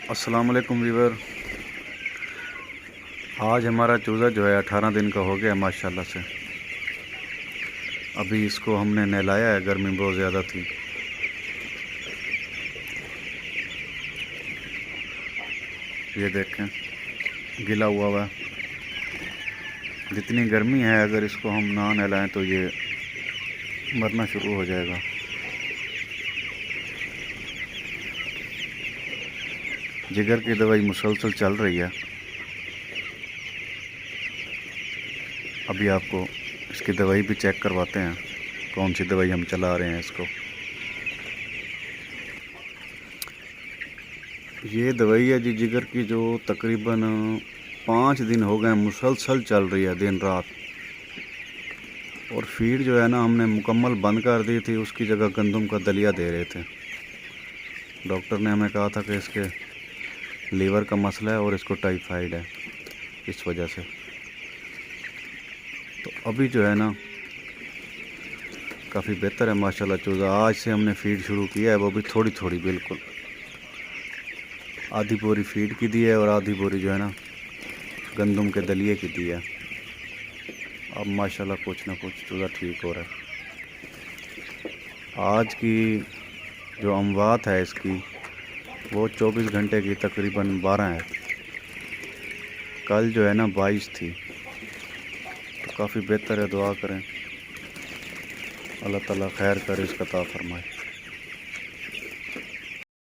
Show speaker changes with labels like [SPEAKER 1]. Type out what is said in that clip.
[SPEAKER 1] अस्सलाम वालेकुम वीवर। आज हमारा चूज़ा जो है 18 दिन का हो गया माशाल्लाह से। अभी इसको हमने नहलाया है, गर्मी बहुत ज़्यादा थी। ये देखें गीला हुआ हुआ है। जितनी गर्मी है अगर इसको हम ना नहलाएं तो ये मरना शुरू हो जाएगा। जिगर की दवाई मुसलसल चल रही है। अभी आपको इसकी दवाई भी चेक करवाते हैं, कौन सी दवाई हम चला रहे हैं इसको। ये दवाई है जी जिगर की, जो तकरीबन 5 दिन हो गए मुसलसल चल रही है दिन रात। और फीड जो है ना हमने मुकम्मल बंद कर दी थी, उसकी जगह गंदम का दलिया दे रहे थे। डॉक्टर ने हमें कहा था कि इसके लीवर का मसला है और इसको टाइफाइड है, इस वजह से। तो अभी जो है ना काफ़ी बेहतर है माशाल्लाह चूज़ा। आज से हमने फीड शुरू किया है, वो भी थोड़ी थोड़ी, बिल्कुल आधी बोरी फीड की दी है और आधी बोरी जो है ना गंदम के दलिए की दी है। अब माशाल्लाह कुछ ना कुछ चूज़ा ठीक हो रहा है। आज की जो अमवात है इसकी वो 24 घंटे की तकरीबन 12 है। कल जो है ना 22 थी, तो काफ़ी बेहतर है। दुआ करें अल्लाह ताला खैर करे, इसका अता फरमाए।